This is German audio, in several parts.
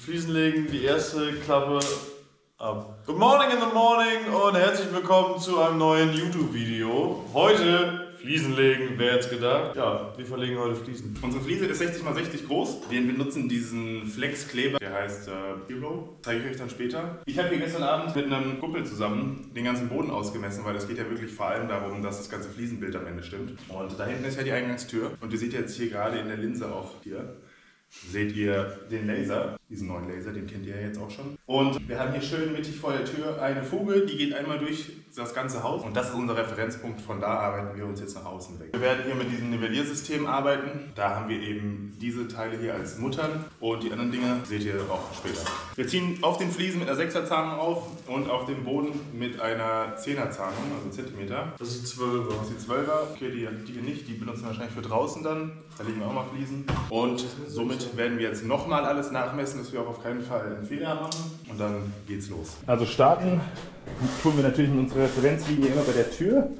Fliesen legen, die erste Klappe ab. Good morning in the morning und herzlich willkommen zu einem neuen YouTube-Video. Heute Fliesen legen, wer hätte es gedacht? Ja, wir verlegen heute Fliesen. Unsere Fliese ist 60 x 60 groß. Wir benutzen diesen Flex-Kleber, der heißt Hero. Zeige ich euch dann später. Ich habe hier gestern Abend mit einem Kumpel zusammen den ganzen Boden ausgemessen, weil es geht ja wirklich vor allem darum, dass das ganze Fliesenbild am Ende stimmt. Und da hinten ist ja die Eingangstür. Und ihr seht jetzt hier gerade in der Linse auch hier, seht ihr den Laser, diesen neuen Laser, den kennt ihr ja jetzt auch schon. Und wir haben hier schön mittig vor der Tür eine Fuge, die geht einmal durch das ganze Haus. Und das ist unser Referenzpunkt, von da arbeiten wir uns jetzt nach außen weg. Wir werden hier mit diesem Nivelliersystem arbeiten. Da haben wir eben diese Teile hier als Muttern und die anderen Dinge seht ihr auch später. Wir ziehen auf den Fliesen mit einer 6er Zahnung auf und auf dem Boden mit einer 10er Zahnung, also Zentimeter. Das ist die 12er. Das ist die 12er. Okay, die hier nicht, die benutzen wir wahrscheinlich für draußen dann. Da legen wir auch mal Fliesen. Und somit werden wir jetzt nochmal alles nachmessen, dass wir auch auf keinen Fall einen Fehler machen. Und dann geht's los. Also starten tun wir natürlich mit unserer Referenzlinie immer bei der Tür.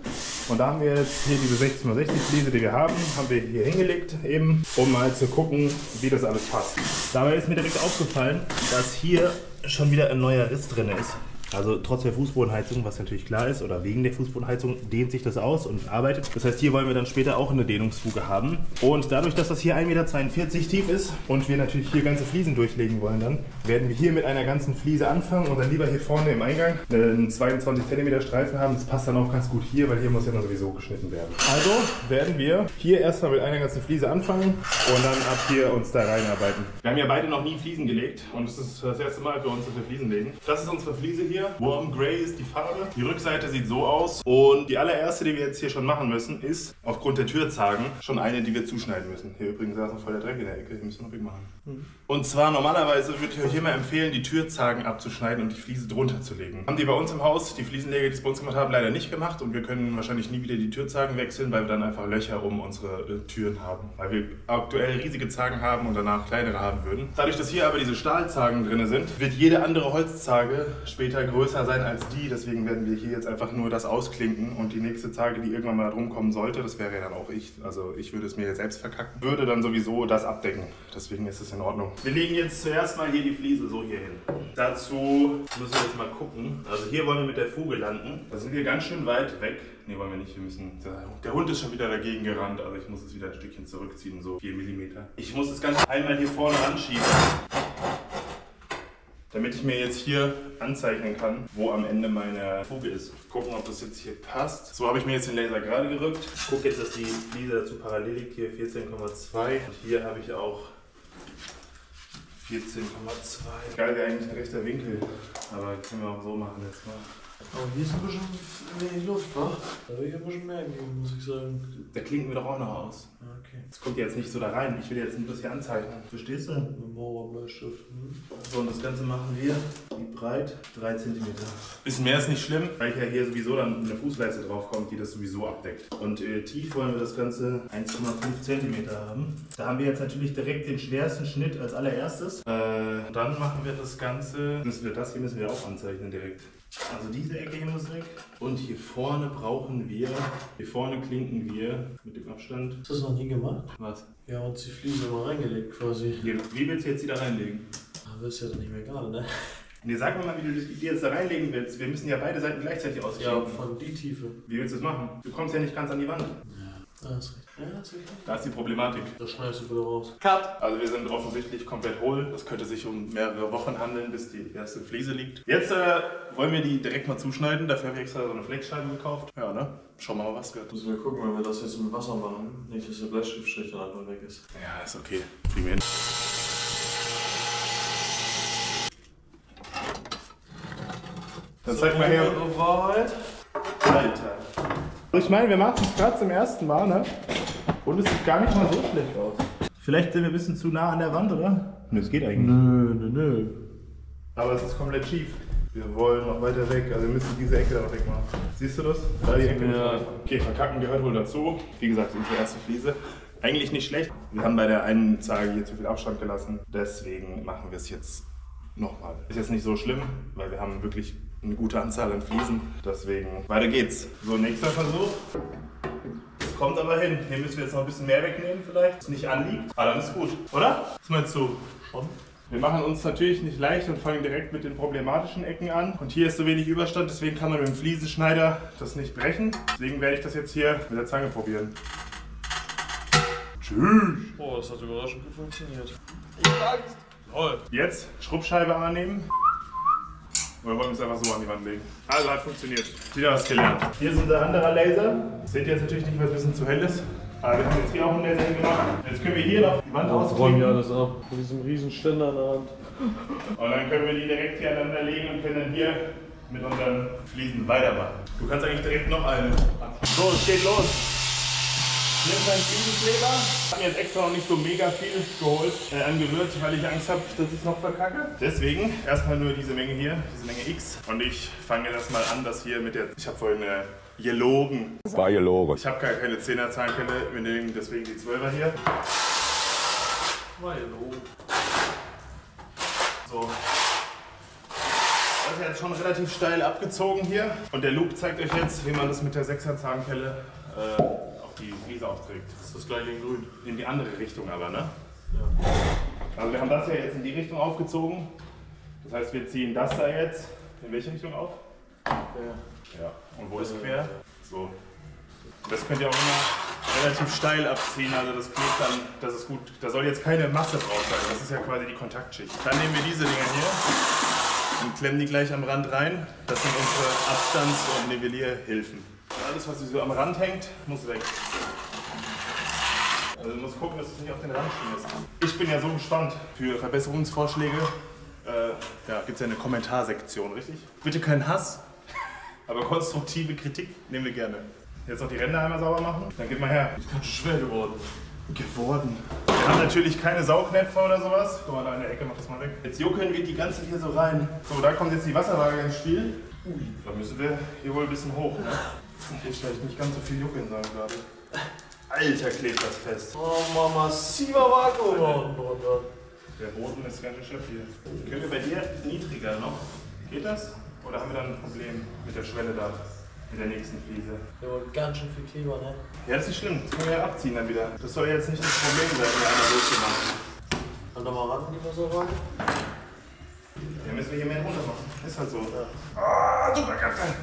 Und da haben wir jetzt hier diese 60 x 60 Fliese, die wir haben wir hier hingelegt eben, um mal zu gucken, wie das alles passt. Dabei ist mir direkt aufgefallen, dass hier schon wieder ein neuer Riss drin ist. Also trotz der Fußbodenheizung, was natürlich klar ist, oder wegen der Fußbodenheizung dehnt sich das aus und arbeitet. Das heißt, hier wollen wir dann später auch eine Dehnungsfuge haben. Und dadurch, dass das hier 1,42 Meter tief ist und wir natürlich hier ganze Fliesen durchlegen wollen dann, werden wir hier mit einer ganzen Fliese anfangen und dann lieber hier vorne im Eingang einen 22 cm Streifen haben. Das passt dann auch ganz gut hier, weil hier muss ja dann sowieso geschnitten werden. Also werden wir hier erstmal mit einer ganzen Fliese anfangen und dann ab hier uns da reinarbeiten. Wir haben ja beide noch nie Fliesen gelegt und es ist das erste Mal für uns, dass wir Fliesen legen. Das ist unsere Fliese hier. Warm Grey ist die Farbe. Die Rückseite sieht so aus. Und die allererste, die wir jetzt hier schon machen müssen, ist aufgrund der Türzagen schon eine, die wir zuschneiden müssen. Hier übrigens ist noch voll der Dreck in der Ecke, die müssen wir noch wegmachen. Und zwar normalerweise würde ich euch immer empfehlen, die Türzagen abzuschneiden und die Fliese drunter zu legen. Haben die bei uns im Haus, die Fliesenleger, die es bei uns gemacht haben, leider nicht gemacht. Und wir können wahrscheinlich nie wieder die Türzagen wechseln, weil wir dann einfach Löcher um unsere Türen haben. Weil wir aktuell riesige Zagen haben und danach kleinere haben würden. Dadurch, dass hier aber diese Stahlzagen drin sind, wird jede andere Holzzage später größer sein als die, deswegen werden wir hier jetzt einfach nur das ausklinken und die nächste Zage, die irgendwann mal drum kommen sollte, das wäre ja dann auch ich, also ich würde es mir jetzt selbst verkacken, würde dann sowieso das abdecken, deswegen ist es in Ordnung. Wir legen jetzt zuerst mal hier die Fliese so hier hin. Dazu müssen wir jetzt mal gucken, also hier wollen wir mit der Fuge landen, da sind wir ganz schön weit weg. Ne, wollen wir nicht, wir müssen, der Hund ist schon wieder dagegen gerannt, also ich muss es wieder ein Stückchen zurückziehen, so 4 mm. Ich muss das Ganze einmal hier vorne anschieben, damit ich mir jetzt hier anzeichnen kann, wo am Ende meine Fuge ist. Gucken, ob das jetzt hier passt. So habe ich mir jetzt den Laser gerade gerückt. Ich gucke jetzt, dass die Fliese dazu parallel liegt. Hier 14,2 und hier habe ich auch 14,2. Geil wäre eigentlich ein rechter Winkel, aber können wir auch so machen jetzt mal. Aber hier ist ein bisschen wenig Luft, wa? Da will ich ein bisschen mehr geben, muss ich sagen. Da klinken wir doch auch noch aus. Okay. Das kommt jetzt nicht so da rein. Ich will jetzt nur das hier anzeichnen. Verstehst du? Mit Mauerbleistift. So, und das Ganze machen wir, wie breit? 3 cm. Bisschen mehr ist nicht schlimm, weil ja hier sowieso dann eine Fußleiste drauf kommt, die das sowieso abdeckt. Und tief wollen wir das Ganze 1,5 cm haben. Da haben wir jetzt natürlich direkt den schwersten Schnitt als allererstes. Dann machen wir das Ganze, das hier müssen wir auch anzeichnen direkt. Also diese Ecke hier muss weg. Und hier vorne brauchen wir, hier vorne klinken wir mit dem Abstand. Hast du das noch nie gemacht? Was? Ja, uns die Fliese mal reingelegt quasi. Wie willst du jetzt die da reinlegen? Aber ist ja dann nicht mehr egal, ne? Nee, sag mir mal, wie du die jetzt da reinlegen willst. Wir müssen ja beide Seiten gleichzeitig ausklinken. Ja, von die Tiefe. Wie willst du das machen? Du kommst ja nicht ganz an die Wand. Ja, da ist recht. Ja, das ist richtig. Da ist die Problematik. Das schneidest du wieder raus. Cut! Also wir sind offensichtlich komplett hohl. Das könnte sich um mehrere Wochen handeln, bis die erste Fliese liegt. Jetzt wollen wir die direkt mal zuschneiden. Dafür habe ich extra so eine Flexscheibe gekauft. Ja, ne? Schauen wir mal, was wird. Müssen wir gucken, wenn wir das jetzt mit Wasser machen. Nicht, dass der Bleistiftstrich dann einfach weg ist. Ja, ist okay. Kriegen wir hin. Dann zeig mal her. Wahrheit. Alter. Ich meine, wir machen es gerade zum ersten Mal, ne? Und es sieht gar nicht mal so schlecht aus. Vielleicht sind wir ein bisschen zu nah an der Wand, oder? Ne, es geht eigentlich. Nö. Aber es ist komplett schief. Wir wollen noch weiter weg, also wir müssen diese Ecke da noch wegmachen. Siehst du das? Da die Ecke. Ja. Okay, verkacken gehört wohl dazu. Wie gesagt, unsere erste Fliese. Eigentlich nicht schlecht. Wir haben bei der einen Zage hier zu viel Abstand gelassen. Deswegen machen wir es jetzt nochmal. Ist jetzt nicht so schlimm, weil wir haben wirklich eine gute Anzahl an Fliesen. Deswegen weiter geht's. So, nächster Versuch. Es kommt aber hin. Hier müssen wir jetzt noch ein bisschen mehr wegnehmen vielleicht, dass es nicht anliegt. Aber dann ist gut, oder? Was meinst du? Schon? Wir machen uns natürlich nicht leicht und fangen direkt mit den problematischen Ecken an. Und hier ist so wenig Überstand, deswegen kann man mit dem Fliesenschneider das nicht brechen. Deswegen werde ich das jetzt hier mit der Zange probieren. Tschüss! Oh, das hat überraschend gut funktioniert. Ich hab Angst! Toll! Jetzt Schrubbscheibe annehmen. Oder wollen wir es einfach so an die Wand legen? Also hat funktioniert. Wieder was gelernt. Hier ist unser anderer Laser. Das seht ihr jetzt natürlich nicht, weil es ein bisschen zu hell ist. Aber wir haben jetzt hier auch einen Laser hingemacht. Jetzt können wir hier noch die Wand Räumen ausklicken. wir alles ab. Mit diesem riesen Ständer an der Hand. Und dann können wir die direkt hier aneinander legen und können dann hier mit unseren Fliesen weitermachen. Du kannst eigentlich direkt noch einen abschließen. So, es geht los. Nimm deinen Fliesenkleber. Ich habe mir jetzt extra noch nicht so mega viel geholt, angerührt, weil ich Angst habe, dass ich es noch verkacke. Deswegen erstmal nur diese Menge hier, diese Menge X. Und ich fange das mal an, das hier mit der. Ich habe vorhin gelogen. War gelogen. Ich habe gar keine 10er Zahnkelle, wir nehmen deswegen die 12er hier. War gelogen. So. Das ist jetzt schon relativ steil abgezogen hier. Und der Loop zeigt euch jetzt, wie man das mit der 6er Zahnkelle auf die Fliese aufträgt. Das ist das gleiche in grün. In die andere Richtung aber, ne? Ja. Also wir haben das ja jetzt in die Richtung aufgezogen. Das heißt, wir ziehen das da jetzt in welche Richtung auf? Ja. Und wo ist quer? So. Und das könnt ihr auch immer relativ steil abziehen, also das klebt dann, das ist gut. Da soll jetzt keine Masse drauf sein, das ist ja quasi die Kontaktschicht. Dann nehmen wir diese Dinger hier und klemmen die gleich am Rand rein. Das sind unsere Abstands- und Nivellierhilfen. Alles, was so am Rand hängt, muss weg. Also du musst gucken, dass du es nicht auf den Rand schmierst. Ich bin ja so gespannt. Für Verbesserungsvorschläge gibt es ja eine Kommentarsektion, richtig? Bitte kein Hass, aber konstruktive Kritik nehmen wir gerne. Jetzt noch die Ränder einmal sauber machen. Dann gib mal her. Ist ganz schön schwer geworden. Wir haben natürlich keine Saugnäpfe oder sowas. Guck mal, da in der Ecke, mach das mal weg. Jetzt juckeln wir die ganze hier so rein. So, da kommt jetzt die Wasserwaage ins Spiel. Ui, da müssen wir hier wohl ein bisschen hoch. Ne? Hier vielleicht nicht ganz so viel juckeln sein gerade. Alter, klebt das fest. Oh, Mama, massiver Vakuum drunter. Der Boden ist ganz schön schief hier. Können wir bei dir niedriger noch? Geht das? Oder haben wir dann ein Problem mit der Schwelle da? Mit der nächsten Fliese? Ja, aber ganz schön viel Kleber, ne? Ja, das ist nicht schlimm. Das können wir ja abziehen dann wieder. Das soll jetzt nicht das Problem sein, wenn einer durchgemacht hat. Dann nochmal ran, die Wasserwaage. Ja, müssen wir hier mehr runter machen. Ist halt so. Ah, super, ganz rein.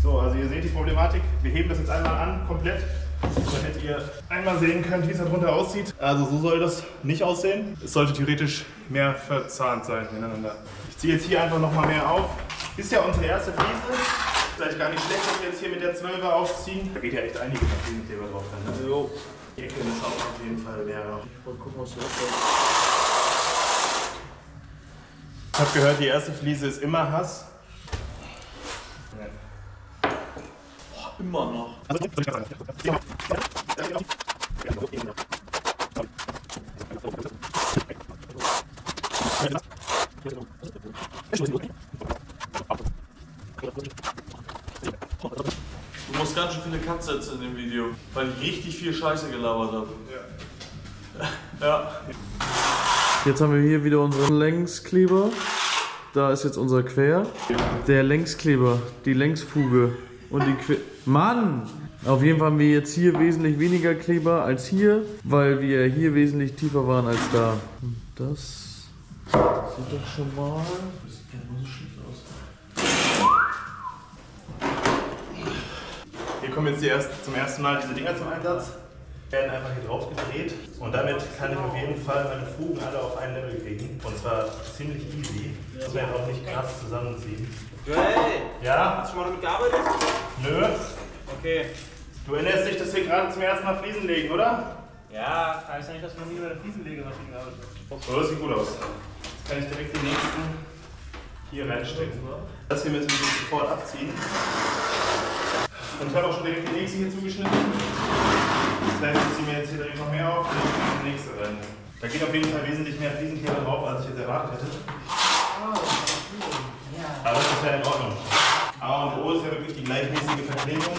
So, also ihr seht die Problematik. Wir heben das jetzt einmal an, komplett. Damit ihr einmal sehen könnt, wie es da drunter aussieht. Also so soll das nicht aussehen. Es sollte theoretisch mehr verzahnt sein ineinander. Ich ziehe jetzt hier einfach nochmal mehr auf. Ist ja unsere erste Fliese. Vielleicht gar nicht schlecht, wenn wir jetzt hier mit der 12er aufziehen. Da geht ja echt einiges an Fliesenkleber drauf. Ne? Jo. Die Ecke ist auch auf jeden Fall mehr. Ich wollte gucken, was du hast. Ich habe gehört, die erste Fliese ist immer Hass. Boah, immer noch. Du musst ganz schön viele Cuts setzen in dem Video, weil ich richtig viel Scheiße gelabert habe. Ja. Jetzt haben wir hier wieder unseren Längskleber. Da ist jetzt unser Quer. Der Längskleber, die Längsfuge und die Quer. Mann! Auf jeden Fall haben wir jetzt hier wesentlich weniger Kleber als hier, weil wir hier wesentlich tiefer waren als da. Und das sieht doch schon mal. Das sieht gar nicht mal so schlecht aus. Hier kommen jetzt zum ersten Mal diese Dinger zum Einsatz. Werden einfach hier drauf gedreht und damit kann ich auf jeden Fall meine Fugen alle auf ein Level kriegen. Und zwar ziemlich easy. Das werden auch nicht krass zusammenziehen. Hey! Ja? Hast du schon mal damit gearbeitet? Nö. Okay. Du erinnerst dich, dass wir gerade zum ersten Mal Fliesen legen, oder? Ja, heißt ja nicht, dass du noch nie bei der Fliesenlegemaschine gearbeitet hast. So, das sieht gut aus. Jetzt kann ich direkt die nächsten hier reinstecken. Das hier müssen wir sofort abziehen. Und ich habe auch schon direkt die nächste hier zugeschnitten. Das heißt, ich ziehe mir jetzt hier direkt noch mehr auf und dann kommt die nächste rein. Da geht auf jeden Fall wesentlich mehr Fliesenkleber drauf, als ich jetzt erwartet hätte. Aber das ist ja in Ordnung. A und O ist ja wirklich die gleichmäßige Verklegung.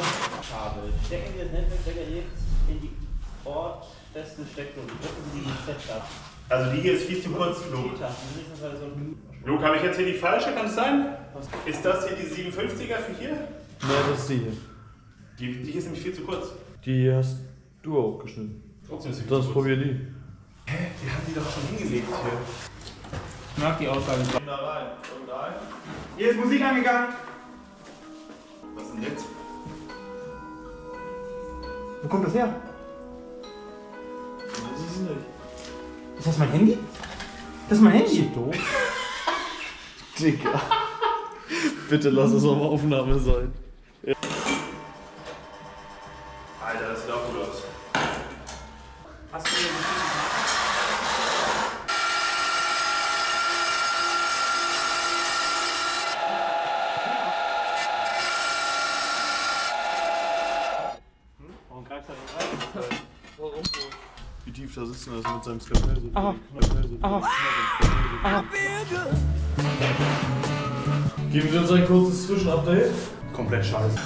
Stecken wir das Netzwerkstecker jetzt in die ortfeste Steckdose. Drücken Sie die fest ab. Also die hier ist viel zu kurz, Luke. Mindestens so ein Minuten. Luke, habe ich jetzt hier die falsche? Kann es sein? Ist das hier die 57er für hier? Ne, das ist die hier. Die hier ist nämlich viel zu kurz. Die hast du auch geschnitten. Trotzdem ist sie viel Sonst zu kurz. probier die. Hä? Die haben die doch schon hingelegt hier. Ich mag die Aussage. Da rein. Und rein. Hier ist Musik angegangen. Was denn jetzt? Wo kommt das her? Das ist es nicht. Ist das mein Handy? Das ist mein Handy. Doof. Digga. Bitte lass es auf Aufnahme sein. Ja. Alter, das sieht auch gut aus. Hast du hier Warum greifst du da nicht rein? Warum? Wie tief da sitzt denn das mit seinem Skalpell so? Aha. Aha. Geben wir uns ein kurzes Zwischenupdate. Komplett scheiße.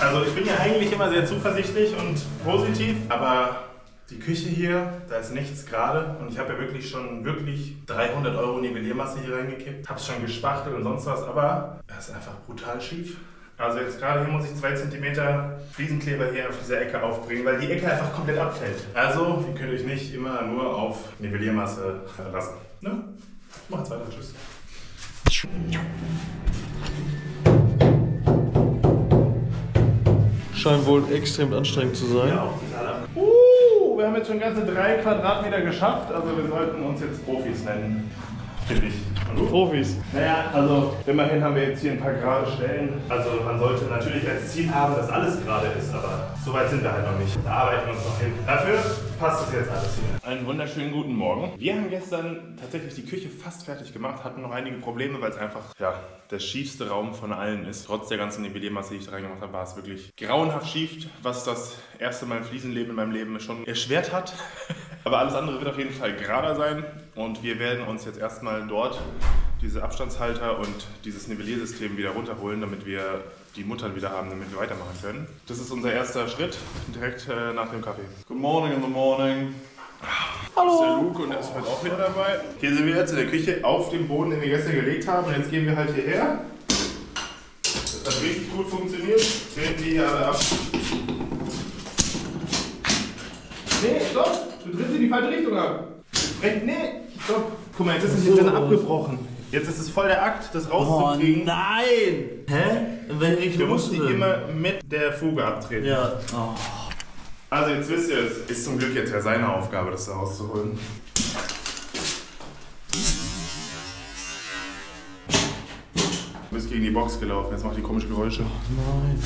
Also ich bin ja eigentlich immer sehr zuversichtlich und positiv, aber die Küche hier, da ist nichts gerade und ich habe ja wirklich schon 300 € Nivelliermasse hier reingekippt, habe es schon gespachtelt und sonst was, aber das ist einfach brutal schief. Also jetzt gerade hier muss ich 2 cm Fliesenkleber hier auf dieser Ecke aufbringen, weil die Ecke einfach komplett abfällt. Also, ihr könnt euch nicht immer nur auf Nivelliermasse verlassen. Ne? Ich mach jetzt weiter, tschüss. Scheint wohl extrem anstrengend zu sein. Ja, auch total. Wir haben jetzt schon ganze 3 Quadratmeter geschafft, also wir sollten uns jetzt Profis nennen. Finde ich. Und du? Profis. Naja, also immerhin haben wir jetzt hier ein paar gerade Stellen. Also man sollte natürlich als Ziel haben, dass alles gerade ist, aber so weit sind wir halt noch nicht. Da arbeiten wir uns noch hin. Dafür passt das jetzt alles hier. Einen wunderschönen guten Morgen. Wir haben gestern tatsächlich die Küche fast fertig gemacht, hatten noch einige Probleme, weil es einfach der schiefste Raum von allen ist. Trotz der ganzen Nivelliermasse, die ich da reingemacht habe, war es wirklich grauenhaft schief, was das erste Mal Fliesenleben in meinem Leben schon erschwert hat. Aber alles andere wird auf jeden Fall gerader sein und wir werden uns jetzt erstmal dort diese Abstandshalter und dieses Nivelliersystem wieder runterholen, damit wir die Muttern wieder haben, damit wir weitermachen können. Das ist unser erster Schritt, direkt nach dem Kaffee. Good morning in the morning. Hallo! Das ist der Luke und der ist heute auch wieder dabei. Hier sind wir jetzt in der Küche auf dem Boden, den wir gestern gelegt haben. Und jetzt gehen wir halt hierher. Das hat richtig gut funktioniert. Treten die hier alle ab. Nee, stopp! Du trittst in die falsche Richtung ab. Nee, stopp! Guck mal, jetzt ist es hier drin abgebrochen. Jetzt ist es voll der Akt, das rauszukriegen. Oh nein! Hä? In welche Richtung Du musst die denn? immer mit der Fuge abtreten. Ja. Oh. Also jetzt wisst ihr es. Ist zum Glück jetzt ja seine Aufgabe, das da rauszuholen. Du bist gegen die Box gelaufen, jetzt macht die komische Geräusche. Nein.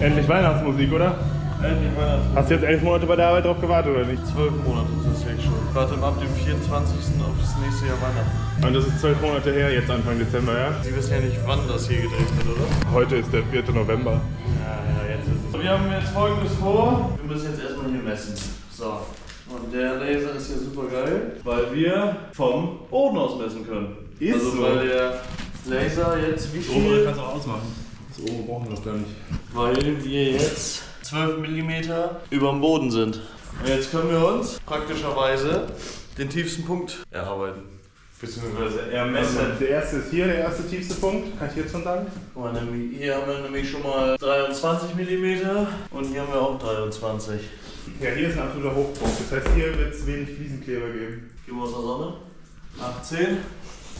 Endlich Weihnachtsmusik, oder? Endlich Weihnachten. Hast du jetzt 11 Monate bei der Arbeit drauf gewartet, oder nicht? 12 Monate ist das jetzt schon. Ich warte ab dem 24. auf das nächste Jahr Weihnachten. Und das ist 12 Monate her, jetzt Anfang Dezember, ja? Sie wissen ja nicht, wann das hier gedreht wird, oder? Heute ist der 4. November. Ja, jetzt ist es. Wir haben jetzt Folgendes vor. Wir müssen jetzt erstmal hier messen. So. Und der Laser ist ja super geil, weil wir vom Boden aus messen können. Ist also so. weil der Laser jetzt wie Das obere viel? kannst du auch ausmachen. Das obere brauchen wir doch gar nicht. Weil wir jetzt 12 mm über dem Boden sind. Und jetzt können wir uns praktischerweise den tiefsten Punkt erarbeiten. Beziehungsweise ermessen. Der erste ist hier, der erste tiefste Punkt. Kann ich jetzt schon sagen? Guck mal, hier haben wir nämlich schon mal 23 mm und hier haben wir auch 23. Ja, hier ist ein absoluter Hochpunkt. Das heißt, hier wird es wenig Fliesenkleber geben. Gehen wir aus der Sonne. 18.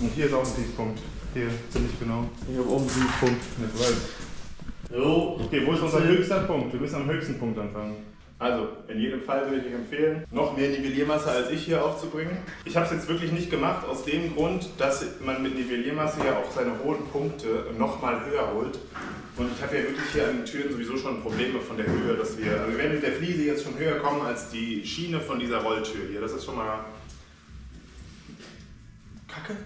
Und hier ist auch ein Tiefpunkt. Hier, ziemlich genau. Ich habe auch einen Tiefpunkt. Nicht weit. Jo. Okay, wo ist unser höchster Punkt? Wir müssen am höchsten Punkt anfangen. Also, in jedem Fall würde ich euch empfehlen, noch mehr Nivelliermasse als ich hier aufzubringen. Ich habe es jetzt wirklich nicht gemacht, aus dem Grund, dass man mit Nivelliermasse ja auch seine hohen Punkte nochmal höher holt. Und ich habe ja wirklich hier an den Türen sowieso schon Probleme von der Höhe, dass wir werden mit der Fliese jetzt schon höher kommen als die Schiene von dieser Rolltür hier. Das ist schon mal Kacke.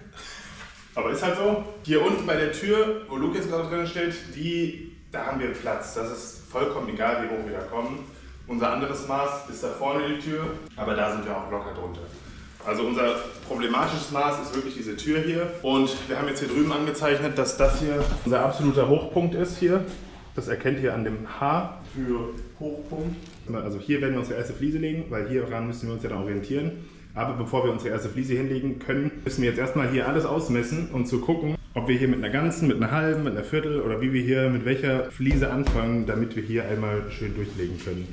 Aber ist halt so. Hier unten bei der Tür, wo Luke jetzt gerade drin steht, da haben wir Platz. Das ist vollkommen egal, wie hoch wir da kommen. Unser anderes Maß ist da vorne die Tür, aber da sind wir auch locker drunter. Also unser problematisches Maß ist wirklich diese Tür hier. Und wir haben jetzt hier drüben angezeichnet, dass das hier unser absoluter Hochpunkt ist hier. Das erkennt ihr an dem H für Hochpunkt. Also hier werden wir unsere erste Fliese legen, weil hieran müssen wir uns ja dann orientieren. Aber bevor wir unsere erste Fliese hinlegen können, müssen wir jetzt erstmal hier alles ausmessen und zu gucken, ob wir hier mit einer ganzen, mit einer halben, mit einer Viertel oder wie wir hier mit welcher Fliese anfangen, damit wir hier einmal schön durchlegen können.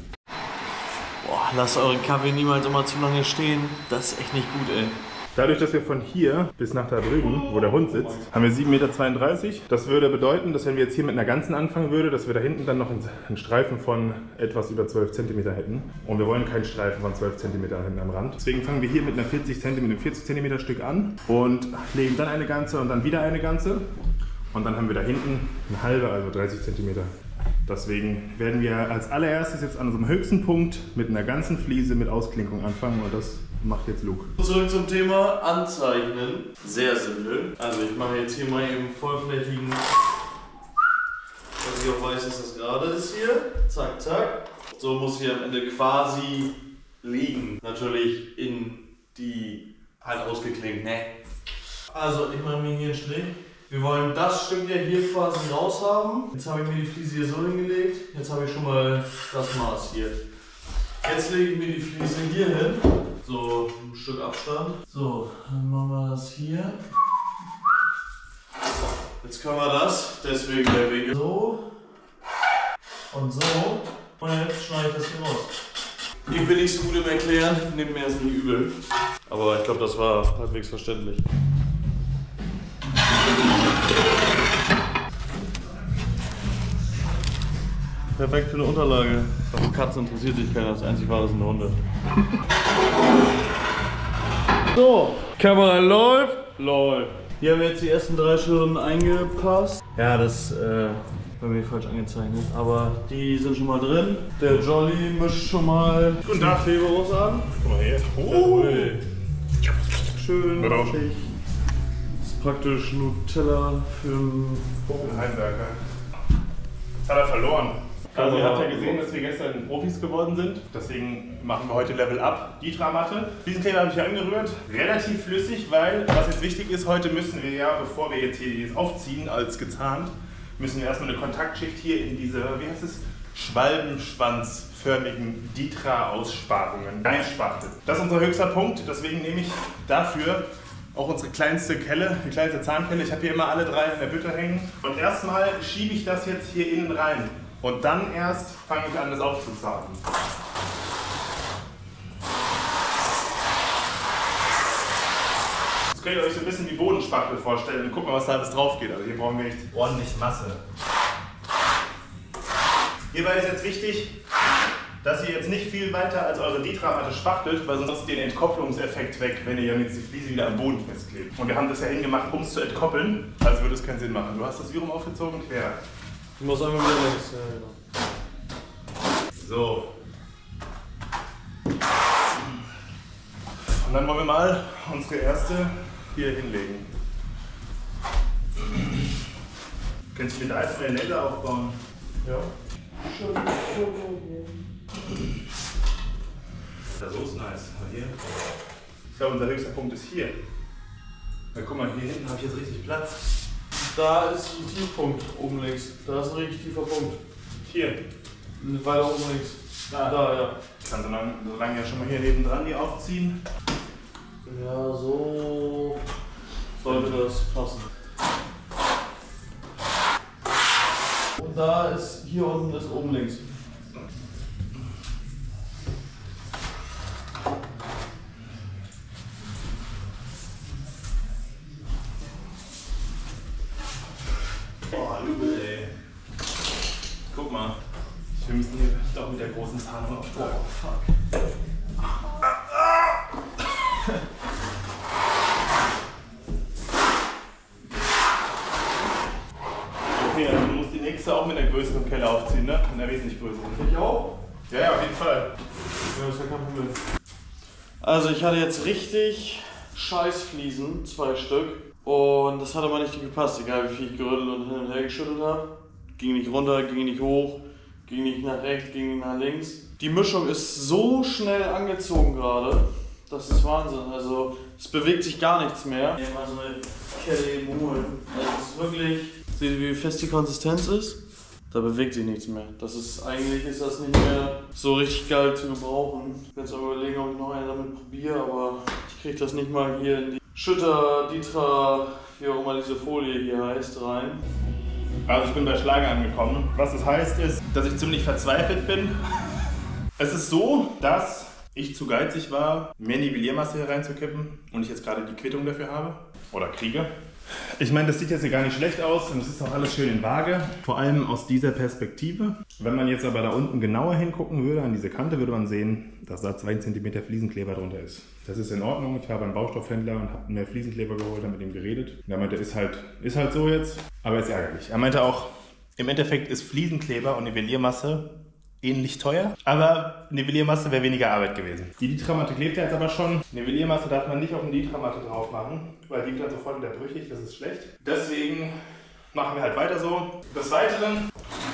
Boah, lasst euren Kaffee niemals immer zu lange stehen. Das ist echt nicht gut, ey. Dadurch, dass wir von hier bis nach da drüben, wo der Hund sitzt, haben wir 7,32 Meter. Das würde bedeuten, dass wenn wir jetzt hier mit einer ganzen anfangen würden, dass wir da hinten dann noch einen Streifen von etwas über 12 cm hätten. Und wir wollen keinen Streifen von 12 cm hinten am Rand. Deswegen fangen wir hier mit einer 40 cm Stück an und legen dann eine ganze und dann wieder eine ganze. Und dann haben wir da hinten eine halbe, also 30 cm. Deswegen werden wir als allererstes jetzt an unserem höchsten Punkt mit einer ganzen Fliese mit Ausklinkung anfangen und das macht jetzt Luke. Zurück zum Thema Anzeichnen. Sehr simpel. Also ich mache jetzt hier mal eben vollflächigen, dass ich auch weiß, dass das gerade ist hier. Zack, zack. So muss hier am Ende quasi liegen. Natürlich in die halt ausgeklinkt, ne? Also ich mache mir hier einen Strich. Wir wollen das Stück ja hier quasi raus haben. Jetzt habe ich mir die Fliese hier so hingelegt. Jetzt habe ich schon mal das Maß hier. Jetzt lege ich mir die Fliese hier hin. So ein Stück Abstand. So, dann machen wir das hier. Jetzt können wir das, deswegen der Winkel. So und so. Und jetzt schneide ich das hier raus. Ich bin nicht so gut im Erklären, nehmt mir das nicht übel. Aber ich glaube, das war halbwegs verständlich. Perfekt für eine Unterlage. Aber Katzen interessiert sich keiner, das einzig wahre sind Hunde. So, Kamera läuft, läuft. Hier haben wir jetzt die ersten 3 Schirmen eingepasst. Ja, das bei mir falsch angezeichnet, aber die sind schon mal drin. Der Jolly mischt schon mal Guten Tag. Kleberus an. Guck mal her. Schön rauschig. Das ist praktisch Nutella für einen Heimwerker. Das hat er verloren. Also ihr habt ja gesehen, dass wir gestern Profis geworden sind. Deswegen machen wir heute Level Up Ditra-Matte. Diesen Kleber habe ich hier angerührt. Relativ flüssig, weil was jetzt wichtig ist, heute müssen wir ja, bevor wir jetzt hier aufziehen als gezahnt, müssen wir erstmal eine Kontaktschicht hier in diese, wie heißt es, schwalbenschwanzförmigen Ditra-Aussparungen reinspachteln. Das ist unser höchster Punkt, deswegen nehme ich dafür auch unsere kleinste Kelle, die kleinste Zahnkelle. Ich habe hier immer alle 3 in der Bütte hängen. Und erstmal schiebe ich das jetzt hier innen rein. Und dann erst fange ich an, das aufzuzahlen. Jetzt könnt ihr euch so ein bisschen wie Bodenspachtel vorstellen. Guck mal, was da alles drauf geht. Also hier brauchen wir echt ordentlich Masse. Hierbei ist jetzt wichtig, dass ihr jetzt nicht viel weiter als eure Ditra-Matte spachtelt, weil sonst den Entkopplungseffekt weg, wenn ihr jetzt die Fliese wieder am Boden festklebt. Und wir haben das ja hingemacht, um es zu entkoppeln, also würde es keinen Sinn machen. Du hast das Virum aufgezogen, Claire. Ich muss einmal wieder links. Ja, genau. So. Und dann wollen wir mal unsere erste hier hinlegen. Könntest du mit Eisfreie Nägel aufbauen? Ja. Das ist so nice. Hier. Ich glaube, unser höchster Punkt ist hier. Na, guck mal, hier hinten habe ich jetzt richtig Platz. Da ist ein Tiefpunkt oben links. Da ist ein richtig tiefer Punkt. Hier. Weiter oben links. Da, ja. Ich kann so lange ja schon mal hier nebendran die aufziehen. Ja, so sollte das passen. Und da ist, hier unten ist oben links. Boah, übel, ey. Guck mal. Wir müssen hier doch mit der großen Zahnung aufsteigen. Oh, fuck. Okay, also du musst die nächste auch mit der größeren Kelle aufziehen, ne? Mit einer wesentlich größeren. Ich auch? Ja, auf jeden Fall. Ja, ist ja kein Problem. Also ich hatte jetzt richtig scheiß Fliesen, 2 Stück. Und das hat aber nicht gepasst, egal wie viel ich gerüttelt und hin und her geschüttelt habe. Ging nicht runter, ging nicht hoch, ging nicht nach rechts, ging nicht nach links. Die Mischung ist so schnell angezogen gerade, das ist Wahnsinn. Also es bewegt sich gar nichts mehr. Hier mal so eine Kelle eben holen. Also es ist wirklich, seht ihr wie fest die Konsistenz ist? Da bewegt sich nichts mehr. Das ist, eigentlich ist das nicht mehr so richtig geil zu gebrauchen. Ich werde jetzt mal überlegen, ob ich noch einen damit probiere, aber ich kriege das nicht mal hier in die Schütter, Ditra, wie auch immer diese Folie hier heißt, rein. Also ich bin bei Schlager angekommen. Was das heißt ist, dass ich ziemlich verzweifelt bin. Es ist so, dass ich zu geizig war, mehr Nivelliermasse hier reinzukippen und ich jetzt gerade die Quittung dafür habe oder kriege. Ich meine, das sieht jetzt hier gar nicht schlecht aus und es ist auch alles schön in Waage, vor allem aus dieser Perspektive. Wenn man jetzt aber da unten genauer hingucken würde, an diese Kante, würde man sehen, dass da 2 cm Fliesenkleber drunter ist. Das ist in Ordnung. Ich habe einen Baustoffhändler und habe mehr Fliesenkleber geholt, habe mit ihm geredet. Und er meinte, ist halt so jetzt, aber ist ärgerlich. Er meinte auch, im Endeffekt ist Fliesenkleber und Nivelliermasse ähnlich teuer, aber Nivelliermasse wäre weniger Arbeit gewesen. Die Litramatte klebt ja jetzt aber schon. Nivelliermasse darf man nicht auf eine Litramatte drauf machen, weil die wird dann sofort wieder brüchig, das ist schlecht. Deswegen machen wir halt weiter so. Des Weiteren,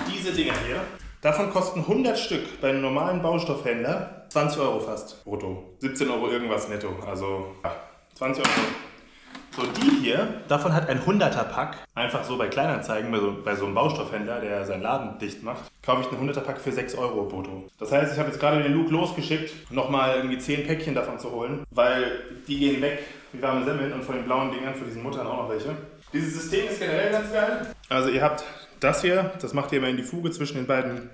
diese Dinger hier, davon kosten 100 Stück bei einem normalen Baustoffhändler 20 Euro fast brutto. 17 Euro irgendwas netto, also ja, 20 Euro. So, die hier, davon hat ein 100er-Pack, einfach so bei Kleinanzeigen, bei so einem Baustoffhändler, der seinen Laden dicht macht, kaufe ich einen 100er-Pack für 6 Euro brutto. Das heißt, ich habe jetzt gerade den Luke losgeschickt, nochmal irgendwie 10 Päckchen davon zu holen, weil die gehen weg wie warme Semmeln und von den blauen Dingern, von diesen Muttern auch noch welche. Dieses System ist generell ganz geil. Also ihr habt das hier, das macht ihr immer in die Fuge zwischen den beiden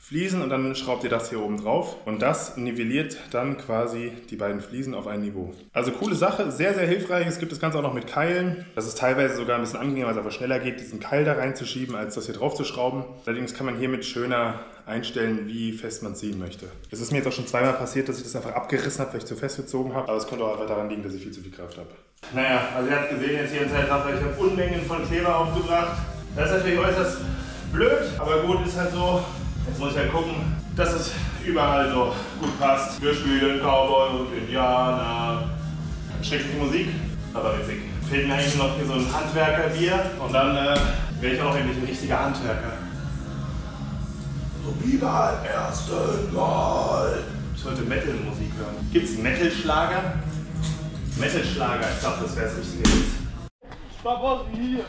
Fliesen und dann schraubt ihr das hier oben drauf und das nivelliert dann quasi die beiden Fliesen auf ein Niveau. Also coole Sache, sehr, sehr hilfreich. Es gibt das Ganze auch noch mit Keilen. Das ist teilweise sogar ein bisschen angenehmer, weil es aber schneller geht, diesen Keil da reinzuschieben, als das hier drauf zu schrauben. Allerdings kann man hiermit schöner einstellen, wie fest man ziehen möchte. Es ist mir jetzt auch schon zweimal passiert, dass ich das einfach abgerissen habe, weil ich zu fest gezogen habe. Aber es könnte auch einfach daran liegen, dass ich viel zu viel Kraft habe. Naja, also ihr habt gesehen, jetzt hier im Zeitraffer, ich habe Unmengen von Kleber aufgebracht. Das ist natürlich äußerst blöd, aber gut, ist halt so. Jetzt muss ich halt gucken, dass es überall so gut passt. Wir spielen Cowboy und Indianer. Schreckliche Musik, aber witzig. Fehlt mir eigentlich noch hier so ein Handwerkerbier und dann wäre ich auch noch endlich ein richtiger Handwerker. So wie beim ersten Mal. Ich wollte Metal-Musik hören. Gibt's Metal-Schlager? Metal-Schlager, ich glaube, das wäre das Richtige jetzt. Papa, hier!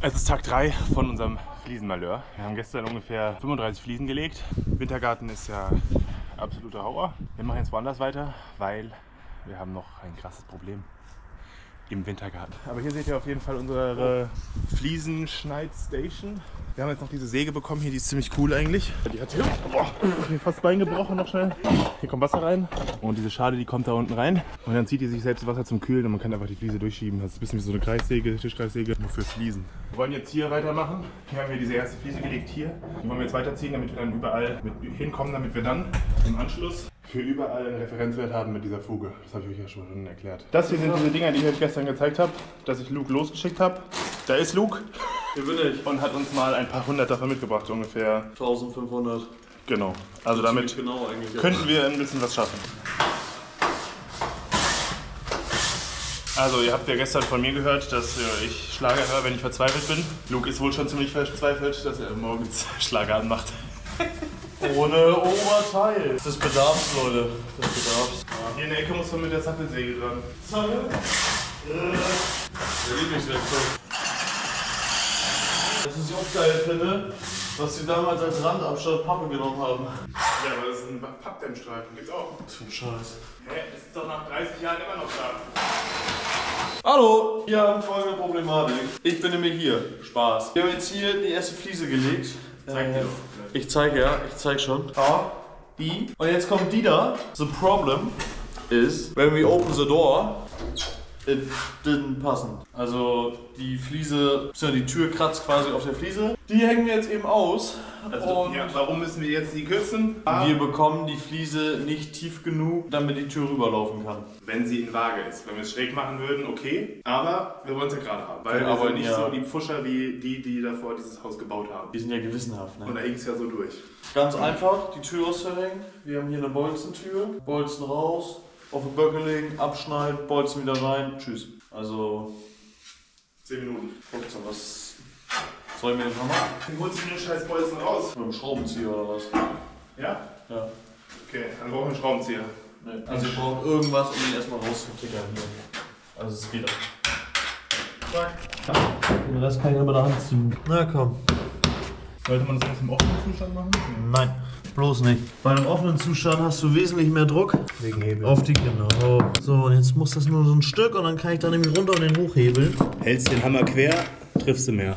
Es ist Tag 3 von unserem Fliesenmalheur. Wir haben gestern ungefähr 35 Fliesen gelegt. Wintergarten ist ja absoluter Horror. Wir machen jetzt woanders weiter, weil wir haben noch ein krasses Problem im Wintergarten. Aber hier seht ihr auf jeden Fall unsere Fliesenschneidstation. Wir haben jetzt noch diese Säge bekommen hier, die ist ziemlich cool eigentlich. Die hat mir fast Bein gebrochen noch schnell. Hier kommt Wasser rein und diese Schale, die kommt da unten rein. Und dann zieht die sich selbst Wasser zum Kühlen und man kann einfach die Fliese durchschieben. Das ist ein bisschen wie so eine Kreissäge, Tischkreissäge, nur für Fliesen. Wir wollen jetzt hier weitermachen. Hier haben wir diese erste Fliese gelegt hier. Die wollen wir jetzt weiterziehen, damit wir dann überall hinkommen, damit wir dann im Anschluss für überall einen Referenzwert haben mit dieser Fuge. Das habe ich euch ja schon erklärt. Das hier sind diese Dinger, die ich euch gestern gezeigt habe, dass ich Luke losgeschickt habe. Da ist Luke. Hier bin ich. Und hat uns mal ein paar hundert davon mitgebracht, ungefähr. 1500. Genau. Also damit genau eigentlich könnten wir ein bisschen was schaffen. Also ihr habt ja gestern von mir gehört, dass ich Schlager höre, wenn ich verzweifelt bin. Luke ist wohl schon ziemlich verzweifelt, dass er morgens Schlager anmacht. Ohne Oberteil. Das bedarf's, Leute. Das bedarf's. Hier in der Ecke muss man mit der Zappelsäge dran. Der Lieblingswerkzeug. Das ist auch geil, finde, was sie damals als Randabstand Pappe genommen haben. Ja, aber das ist ein Pappdämmstreifen, gibt's auch. Zum Scheiß. Hä? Das ist doch nach 30 Jahren immer noch da. Hallo, wir haben folgende Problematik. Ich bin nämlich hier. Spaß. Wir haben jetzt hier die erste Fliese gelegt. Zeig dir doch. Ich zeig schon. A, B. Und jetzt kommt die da. The problem is, when we open the door, it didn't passen. Also die Fliese, die Tür kratzt quasi auf der Fliese. Die hängen wir jetzt eben aus. Also, und ja, warum müssen wir jetzt die kürzen? wir bekommen die Fliese nicht tief genug, damit die Tür rüberlaufen kann. Wenn sie in Waage ist. Wenn wir es schräg machen würden, okay. Aber wir wollen es ja gerade haben. Weil Wir wir sind arbeiten nicht ja- so die Pfuscher wie die davor dieses Haus gebaut haben. Die sind ja gewissenhaft, ne? Und da hing es ja so durch. Ganz einfach, die Tür auszuhängen. Wir haben hier eine Bolzentür. Bolzen raus, auf den Böcke legen, abschneiden, Bolzen wieder rein. Tschüss. Also 10 Minuten. 15, was soll ich mir denn machen? Dann holst du den scheiß Bolzen raus. Mit dem Schraubenzieher oder was? Ja? Ja. Okay, dann brauchen wir einen Schraubenzieher. Nee. Also ich brauche irgendwas, um ihn erstmal rauszutickern hier. Also es geht auch. Zack. Den Rest kann ich aber da anziehen. Na komm. Sollte man das erst im offenen Zustand machen? Nein, bloß nicht. Bei einem offenen Zustand hast du wesentlich mehr Druck. Wegen Hebel. Auf die genau. So, und jetzt muss das nur so ein Stück und dann kann ich da nämlich runter und den hochhebeln. Hältst den Hammer quer, triffst du mehr.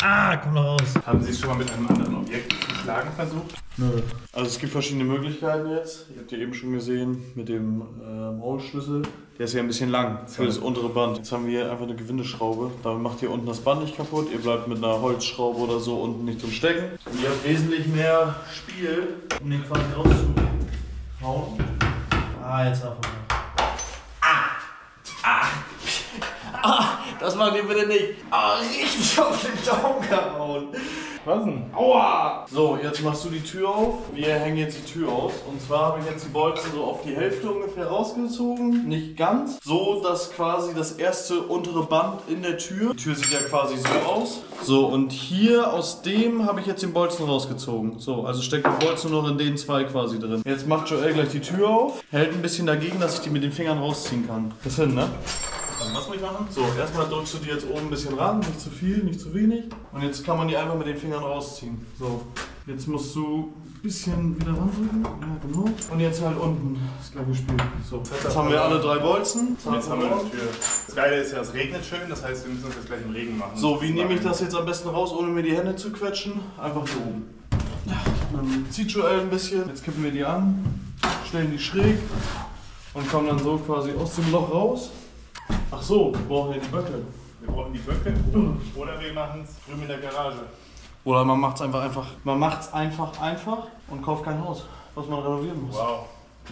Ah, komm da raus. Haben Sie es schon mal mit einem anderen Objekt zu schlagen versucht? Nö. Also es gibt verschiedene Möglichkeiten jetzt. Ihr habt ja eben schon gesehen mit dem Maulschlüssel. Der ist ja ein bisschen lang für das untere Band. Jetzt haben wir hier einfach eine Gewindeschraube. Damit macht ihr unten das Band nicht kaputt. Ihr bleibt mit einer Holzschraube oder so unten nicht drin stecken. Und ihr habt wesentlich mehr Spiel, um den quasi rauszuhauen. Ah, jetzt einfach mal. Das macht ihr bitte nicht. Richtig auf den Daumen gehauen. Was denn? Aua! So, jetzt machst du die Tür auf. Wir hängen jetzt die Tür aus. Und zwar habe ich jetzt die Bolzen so auf die Hälfte ungefähr rausgezogen. Nicht ganz. So, dass quasi das erste untere Band in der Tür. Die Tür sieht ja quasi so aus. So, und hier aus dem habe ich jetzt den Bolzen rausgezogen. So, also steckt der Bolzen nur noch in den zwei quasi drin. Jetzt macht Joel gleich die Tür auf. Hält ein bisschen dagegen, dass ich die mit den Fingern rausziehen kann. Bis hin, ne? Was muss ich machen? So, erstmal drückst du die jetzt oben ein bisschen ran, nicht zu viel, nicht zu wenig. Und jetzt kann man die einfach mit den Fingern rausziehen. So, jetzt musst du ein bisschen wieder randrücken. Ja, genau. Und jetzt halt unten das gleiche Spiel. So, jetzt haben wir alle 3 Bolzen. Und jetzt haben wir eine Tür. Das Geile ist ja, es regnet schön, das heißt, wir müssen uns jetzt gleich im Regen machen. So, wie nehme ich das jetzt am besten raus, ohne mir die Hände zu quetschen? Einfach hier oben. Dann zieht Joel ein bisschen. Jetzt kippen wir die an, stellen die schräg und kommen dann so quasi aus dem Loch raus. Ach so, wir brauchen ja die Böcke. Wir brauchen die Böcke oder wir machen es drüben in der Garage. Oder man macht es einfach und kauft kein Haus, was man renovieren muss. Wow.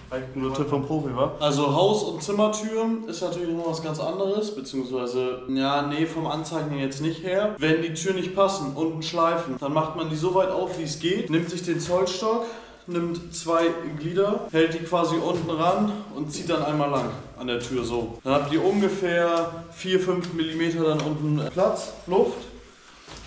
Vielleicht nur Tipp vom Profi, wa? Also Haus- und Zimmertüren ist natürlich noch was ganz anderes, beziehungsweise, ja, nee, vom Anzeigen jetzt nicht her. Wenn die Türen nicht passen, unten schleifen, dann macht man die so weit auf, wie es geht, nimmt sich den Zollstock, nimmt 2 Glieder, hält die quasi unten ran und zieht dann einmal lang an der Tür so. Dann habt ihr ungefähr 4-5 mm dann unten Platz, Luft.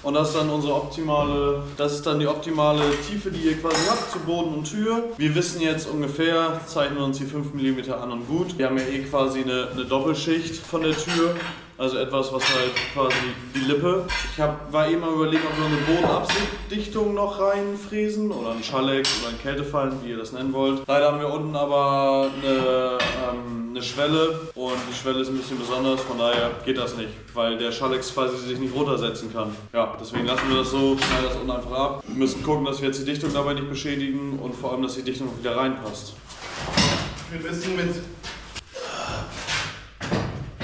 Und das ist dann die optimale Tiefe, die ihr quasi habt zu Boden und Tür. Wir wissen jetzt ungefähr, zeichnen uns die 5 mm an und gut. Wir haben ja eh quasi eine Doppelschicht von der Tür. Also etwas, was halt quasi die Lippe. Ich war eben mal überlegen, ob wir eine Bodenabdichtung noch reinfräsen oder einen Schalleck oder einen Kältefallen, wie ihr das nennen wollt. Leider haben wir unten aber eine Schwelle und die Schwelle ist ein bisschen besonders, von daher geht das nicht, weil der Schalleck quasi sich nicht runtersetzen kann. Ja, deswegen lassen wir das so, schneiden das unten einfach ab. Wir müssen gucken, dass wir jetzt die Dichtung dabei nicht beschädigen und vor allem, dass die Dichtung wieder reinpasst. Wir müssen mit...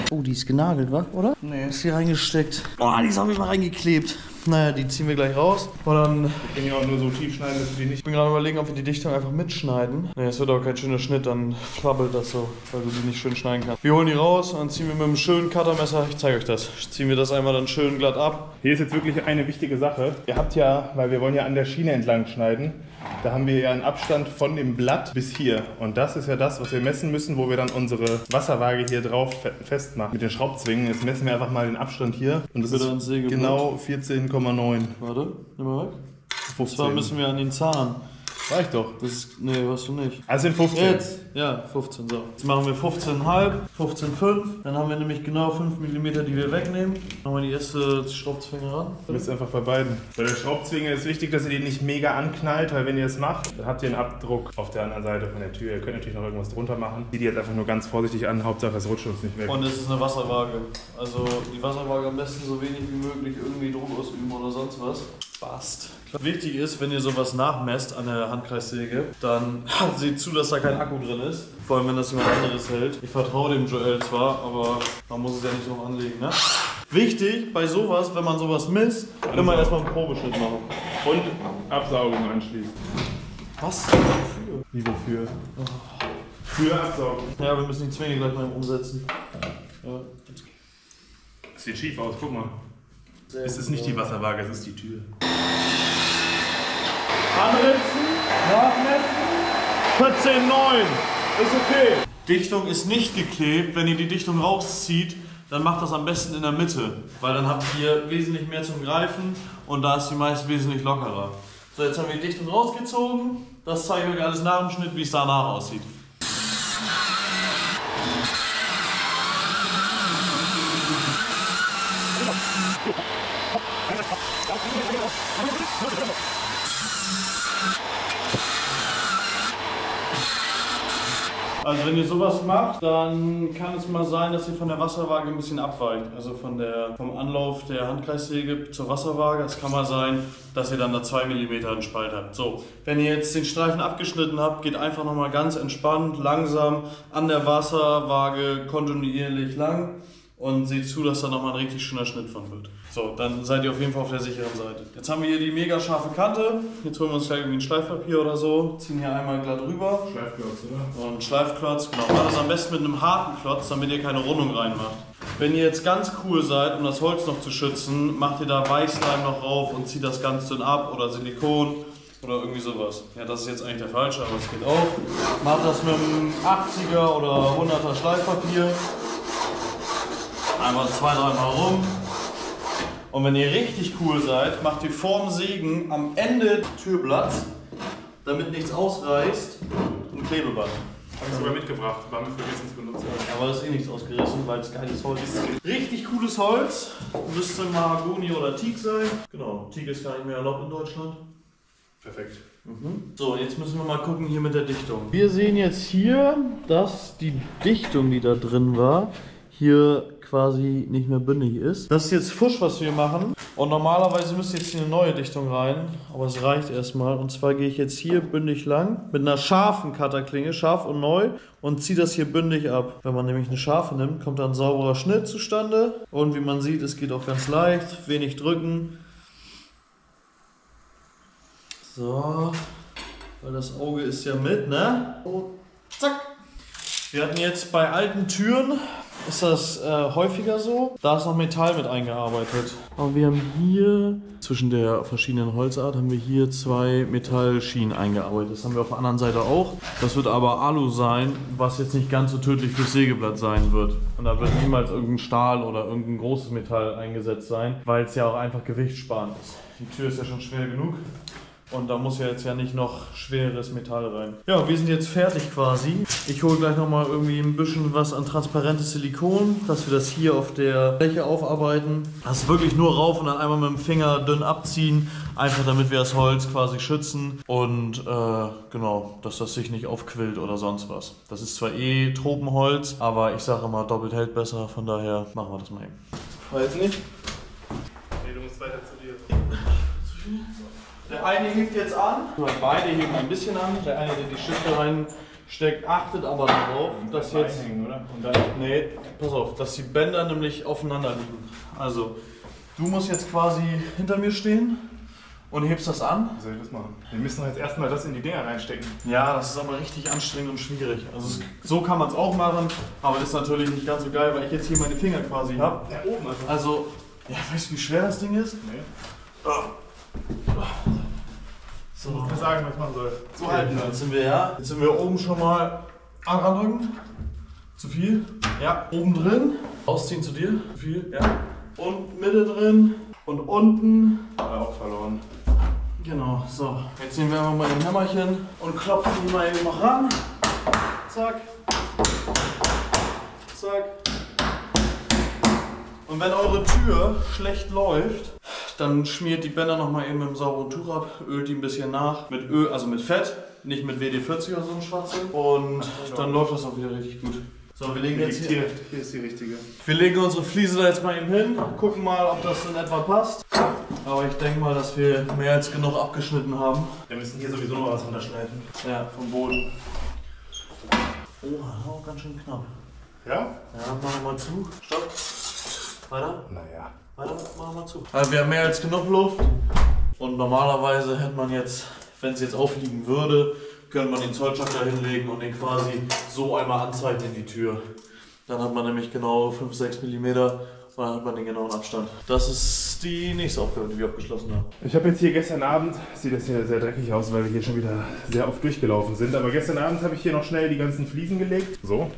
Oh, die ist genagelt, wa? Oder? Nee. Ist hier reingesteckt. Oh, die ist auf jeden Fall reingeklebt. Naja, die ziehen wir gleich raus. Und dann... Wir können ja auch nur so tief schneiden, dass wir die nicht... Ich bin gerade überlegen, ob wir die Dichtung einfach mitschneiden. Nee, es wird auch kein schöner Schnitt, dann flabbelt das so, weil du die nicht schön schneiden kannst. Wir holen die raus und dann ziehen wir mit einem schönen Cuttermesser, ich zeige euch das, ziehen wir das einmal dann schön glatt ab. Hier ist jetzt wirklich eine wichtige Sache. Ihr habt ja, weil wir wollen ja an der Schiene entlang schneiden, da haben wir ja einen Abstand von dem Blatt bis hier. Und das ist ja das, was wir messen müssen, wo wir dann unsere Wasserwaage hier drauf festmachen. Mit den Schraubzwingen, jetzt messen wir einfach mal den Abstand hier. Und das ist genau 14,9. Warte, nimm mal weg. 15. Und zwar müssen wir an den Zahn. Reicht doch. Das ist, nee, weißt du nicht. Also sind 15. Jetzt? Ja, 15, so. Jetzt machen wir 15,5, 15,5. Dann haben wir nämlich genau 5 mm, die wir wegnehmen. Machen wir die erste Schraubzwinge ran. Du bist einfach bei beiden. Bei der Schraubzwinge ist wichtig, dass ihr die nicht mega anknallt, weil wenn ihr es macht, dann habt ihr einen Abdruck auf der anderen Seite von der Tür. Ihr könnt natürlich noch irgendwas drunter machen. Zieht die jetzt einfach nur ganz vorsichtig an, Hauptsache es rutscht uns nicht weg. Und es ist eine Wasserwaage. Also die Wasserwaage am besten so wenig wie möglich irgendwie Druck ausüben oder sonst was. Passt. Wichtig ist, wenn ihr sowas nachmesst an der Handkreissäge, dann seht zu, dass da kein Akku drin ist. Vor allem, wenn das jemand anderes hält. Ich vertraue dem Joel zwar, aber man muss es ja nicht so anlegen, ne? Wichtig bei sowas, wenn man sowas misst, immer erstmal einen Probeschnitt machen. Und Absaugung anschließen. Was? Wie wofür? Für Absaugung. Ja, wir müssen die Zwinge gleich mal umsetzen. Ja. Das sieht schief aus, guck mal. Es ist nicht die Wasserwaage, es ist die Tür. Anritzen, nachmessen, 14,9. Ist okay. Dichtung ist nicht geklebt. Wenn ihr die Dichtung rauszieht, dann macht das am besten in der Mitte. Weil dann habt ihr wesentlich mehr zum Greifen und da ist die meist wesentlich lockerer. So, jetzt haben wir die Dichtung rausgezogen. Das zeige ich euch alles nach dem Schnitt, wie es danach aussieht. Also wenn ihr sowas macht, dann kann es mal sein, dass ihr von der Wasserwaage ein bisschen abweicht. Also vom Anlauf der Handkreissäge zur Wasserwaage. Es kann mal sein, dass ihr dann da 2 mm einen Spalt habt. So, wenn ihr jetzt den Streifen abgeschnitten habt, geht einfach nochmal ganz entspannt, langsam an der Wasserwaage kontinuierlich lang und seht zu, dass da nochmal ein richtig schöner Schnitt von wird. So, dann seid ihr auf jeden Fall auf der sicheren Seite. Jetzt haben wir hier die mega scharfe Kante. Jetzt holen wir uns gleich irgendwie ein Schleifpapier oder so, ziehen hier einmal glatt rüber. Schleifklotz, oder? Und Schleifklotz, genau. Alles am besten mit einem harten Klotz, damit ihr keine Rundung reinmacht. Wenn ihr jetzt ganz cool seid, um das Holz noch zu schützen, macht ihr da Weißleim noch rauf und zieht das ganz dünn ab oder Silikon oder irgendwie sowas. Ja, das ist jetzt eigentlich der falsche, aber es geht auch. Macht das mit einem 80er oder 100er Schleifpapier. Einmal 2-3 Mal rum. Und wenn ihr richtig cool seid, macht ihr vorm Sägen am Ende Türblatt, damit nichts ausreißt, ein Klebeband. Habe ich sogar mitgebracht, war mir vergessen zu benutzen. Aber das ist eh nichts ausgerissen, weil es geiles Holz ist. Richtig cooles Holz. Müsste Mahagoni oder Teak sein. Genau, Teak ist gar nicht mehr erlaubt in Deutschland. Perfekt. So, jetzt müssen wir mal gucken hier mit der Dichtung. Wir sehen jetzt hier, dass die Dichtung, die da drin war, hier quasi nicht mehr bündig ist. Das ist jetzt Fusch, was wir machen. Und normalerweise müsste jetzt hier eine neue Dichtung rein. Aber es reicht erstmal. Und zwar gehe ich jetzt hier bündig lang mit einer scharfen Cutterklinge, scharf und neu, und ziehe das hier bündig ab. Wenn man nämlich eine scharfe nimmt, kommt dann ein sauberer Schnitt zustande. Und wie man sieht, es geht auch ganz leicht. Wenig drücken. So. Weil das Auge ist ja mit, ne? Und zack. Wir hatten jetzt bei alten Türen, ist das häufiger so. Da ist noch Metall mit eingearbeitet. Aber wir haben hier, zwischen der verschiedenen Holzart, haben wir hier 2 Metallschienen eingearbeitet. Das haben wir auf der anderen Seite auch. Das wird aber Alu sein, was jetzt nicht ganz so tödlich fürs Sägeblatt sein wird. Und da wird niemals irgendein Stahl oder irgendein großes Metall eingesetzt sein, weil es ja auch einfach gewichtssparend ist. Die Tür ist ja schon schwer genug. Und da muss ja jetzt ja nicht noch schweres Metall rein. Ja, wir sind jetzt fertig quasi. Ich hole gleich nochmal irgendwie ein bisschen was an transparentes Silikon, dass wir das hier auf der Fläche aufarbeiten. Das ist wirklich nur rauf und dann einmal mit dem Finger dünn abziehen. Einfach damit wir das Holz quasi schützen und genau, dass das sich nicht aufquillt oder sonst was. Das ist zwar eh Tropenholz, aber ich sage immer, doppelt hält besser. Von daher machen wir das mal eben. Weiß nicht. Nee, du musst weiter zu dir. Der eine hebt jetzt an, beide heben ein bisschen an. Der eine, der die Stifte reinsteckt, achtet aber darauf, dass jetzt. Oder? Und dann Nee, pass auf, dass die Bänder nämlich aufeinander liegen. Also, du musst jetzt quasi hinter mir stehen und hebst das an. wie soll ich das machen? Wir müssen doch jetzt erstmal das in die Dinger reinstecken. Ja, das ist aber richtig anstrengend und schwierig. Also, so kann man es auch machen, aber das ist natürlich nicht ganz so geil, weil ich jetzt hier meine Finger quasi habe. Ja, oben einfach. Also, ja, weißt du, wie schwer das Ding ist? Nee. So. Du musst mir sagen, was ich machen soll. So halten. Jetzt sind wir oben schon mal anrücken. Zu viel. Ja. Oben drin. Ausziehen zu dir. Zu viel. Ja. Und Mitte drin. Und unten. Auch verloren. Genau. So. Jetzt nehmen wir einfach mal ein Hämmerchen und klopfen die mal eben noch ran. Zack. Zack. Und wenn eure Tür schlecht läuft, dann schmiert die Bänder noch mal eben mit einem sauberen Tuch ab, ölt die ein bisschen nach, mit Öl, also mit Fett, nicht mit WD-40 oder so ein Schwachsinn. Und dann läuft das auch wieder richtig gut. So, wir legen jetzt hier ist die richtige. Wir legen unsere Fliese da jetzt mal eben hin, gucken mal, ob das in etwa passt. Aber ich denke mal, dass wir mehr als genug abgeschnitten haben. Wir müssen hier sowieso noch was runterschneiden. Ja, vom Boden. Oh, auch ganz schön knapp. Ja? Ja, machen wir mal zu. Stopp. Weiter. Naja. Weiter, machen wir mal zu. Also wir haben mehr als genug Luft. Und normalerweise hätte man jetzt, wenn es jetzt aufliegen würde, könnte man den Zollstock da hinlegen und den quasi so einmal anzeigen in die Tür. Dann hat man nämlich genau 5-6 mm und dann hat man den genauen Abstand. Das ist die nächste Aufgabe, die wir abgeschlossen haben. Ich habe jetzt hier gestern Abend, sieht das hier sehr dreckig aus, weil wir hier schon wieder sehr oft durchgelaufen sind, aber gestern Abend habe ich hier noch schnell die ganzen Fliesen gelegt. So,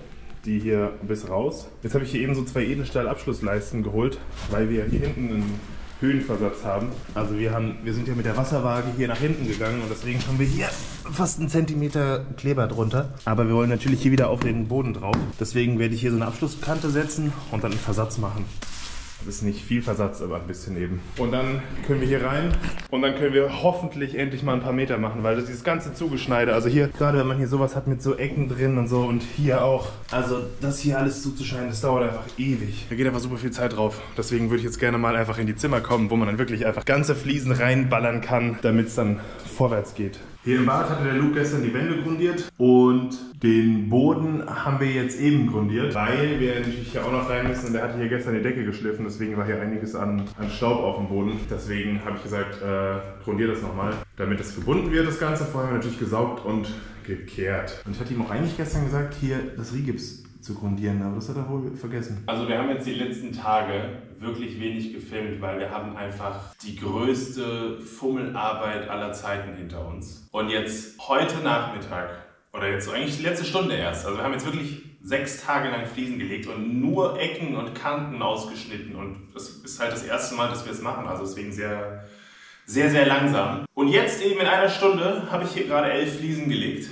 die hier bis raus. Jetzt habe ich hier eben so 2 Edelstahl-Abschlussleisten geholt, weil wir hier hinten einen Höhenversatz haben. Also wir sind ja mit der Wasserwaage hier nach hinten gegangen und deswegen haben wir hier fast 1 Zentimeter Kleber drunter. Aber wir wollen natürlich hier wieder auf den Boden drauf. Deswegen werde ich hier so eine Abschlusskante setzen und dann einen Versatz machen. Das ist nicht viel Versatz, aber ein bisschen eben. Und dann können wir hier rein und dann können wir hoffentlich endlich mal ein paar Meter machen, weil das dieses ganze Zugeschneide, also hier, gerade wenn man hier sowas hat mit so Ecken drin und so und hier auch, also das hier alles zuzuschneiden, das dauert einfach ewig. Da geht einfach super viel Zeit drauf. Deswegen würde ich jetzt gerne mal einfach in die Zimmer kommen, wo man dann wirklich einfach ganze Fliesen reinballern kann, damit es dann vorwärts geht. Hier im Bad hatte der Luke gestern die Wände grundiert und den Boden haben wir jetzt eben grundiert, weil wir natürlich hier auch noch rein müssen. Der hatte hier gestern die Decke geschliffen, deswegen war hier einiges an Staub auf dem Boden. Deswegen habe ich gesagt, grundier das nochmal, damit es gebunden wird, das Ganze. Vorher haben wir natürlich gesaugt und gekehrt. Und ich hatte ihm auch eigentlich gestern gesagt, hier das Rigips zu grundieren, aber das hat er wohl vergessen. Also wir haben jetzt die letzten Tage wirklich wenig gefilmt, weil wir haben einfach die größte Fummelarbeit aller Zeiten hinter uns. Und jetzt heute Nachmittag, oder jetzt so eigentlich die letzte Stunde erst, also wir haben jetzt wirklich 6 Tage lang Fliesen gelegt und nur Ecken und Kanten ausgeschnitten und das ist halt das erste Mal, dass wir es machen, also deswegen sehr, sehr, sehr langsam. Und jetzt eben in einer Stunde habe ich hier gerade 11 Fliesen gelegt.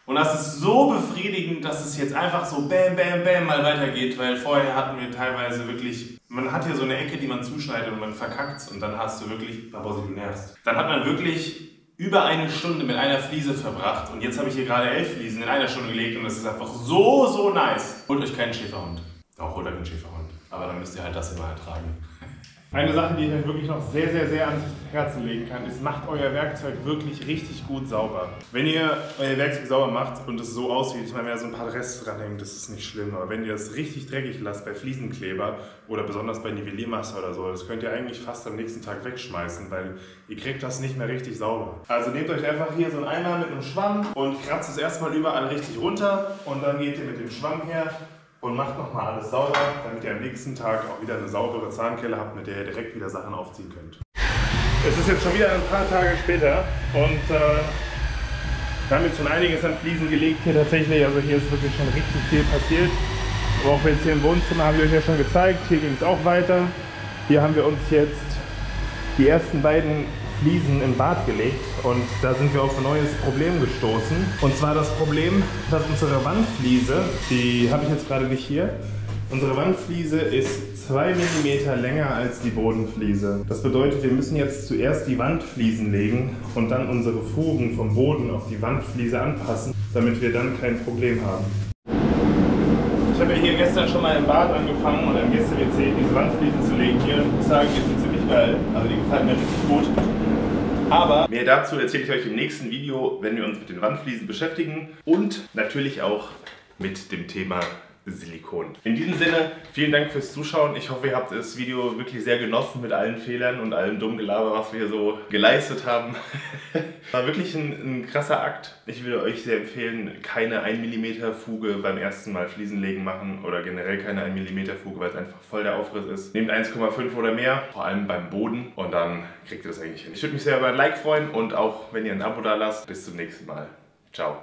Und das ist so befriedigend, dass es jetzt einfach so bam, bam, bam mal weitergeht, weil vorher hatten wir teilweise wirklich, man hat hier so eine Ecke, die man zuschneidet und man verkackt und dann hast du wirklich, Barbosi, du nervst. Dann hat man wirklich über eine Stunde mit einer Fliese verbracht und jetzt habe ich hier gerade 11 Fliesen in einer Stunde gelegt und das ist einfach so, so nice. Holt euch keinen Schäferhund. Auch holt euch einen Schäferhund, aber dann müsst ihr halt das immer ertragen. Eine Sache, die ich euch wirklich noch sehr, sehr, sehr ans Herzen legen kann, ist, macht euer Werkzeug wirklich richtig gut sauber. Wenn ihr euer Werkzeug sauber macht und es so aussieht, ich meine, wenn da so ein paar Reste dranhängt, das ist nicht schlimm, aber wenn ihr das richtig dreckig lasst bei Fliesenkleber oder besonders bei Nivelliermasse oder so, das könnt ihr eigentlich fast am nächsten Tag wegschmeißen, weil ihr kriegt das nicht mehr richtig sauber. Also nehmt euch einfach hier so einen Eimer mit einem Schwamm und kratzt es erstmal überall richtig runter und dann geht ihr mit dem Schwamm her und macht nochmal alles sauber, damit ihr am nächsten Tag auch wieder eine saubere Zahnkelle habt, mit der ihr direkt wieder Sachen aufziehen könnt. Es ist jetzt schon wieder ein paar Tage später und wir haben jetzt schon einiges an Fliesen gelegt hier tatsächlich. Also hier ist wirklich schon richtig viel passiert. Aber auch jetzt hier im Wohnzimmer haben wir euch ja schon gezeigt, hier ging es auch weiter. Hier haben wir uns jetzt die ersten beiden Fliesen im Bad gelegt und da sind wir auf ein neues Problem gestoßen. Und zwar das Problem, dass unsere Wandfliese, die habe ich jetzt gerade nicht hier, unsere Wandfliese ist 2 mm länger als die Bodenfliese. Das bedeutet, wir müssen jetzt zuerst die Wandfliesen legen und dann unsere Fugen vom Boden auf die Wandfliese anpassen, damit wir dann kein Problem haben. Ich habe ja hier gestern schon mal im Bad angefangen und am Gäste-WC diese Wandfliesen zu legen. Hier muss ich sagen, die sind ziemlich geil. Also die gefallen mir richtig gut. Aber mehr dazu erzähle ich euch im nächsten Video, wenn wir uns mit den Wandfliesen beschäftigen und natürlich auch mit dem Thema Silikon. In diesem Sinne, vielen Dank fürs Zuschauen. Ich hoffe, ihr habt das Video wirklich sehr genossen mit allen Fehlern und allem dummen Gelaber, was wir hier so geleistet haben. War wirklich ein krasser Akt. Ich würde euch sehr empfehlen, keine 1 mm Fuge beim ersten Mal Fliesenlegen machen oder generell keine 1 mm Fuge, weil es einfach voll der Aufriss ist. Nehmt 1,5 oder mehr, vor allem beim Boden und dann kriegt ihr das eigentlich hin. Ich würde mich sehr über ein Like freuen und auch, wenn ihr ein Abo da lasst. Bis zum nächsten Mal. Ciao.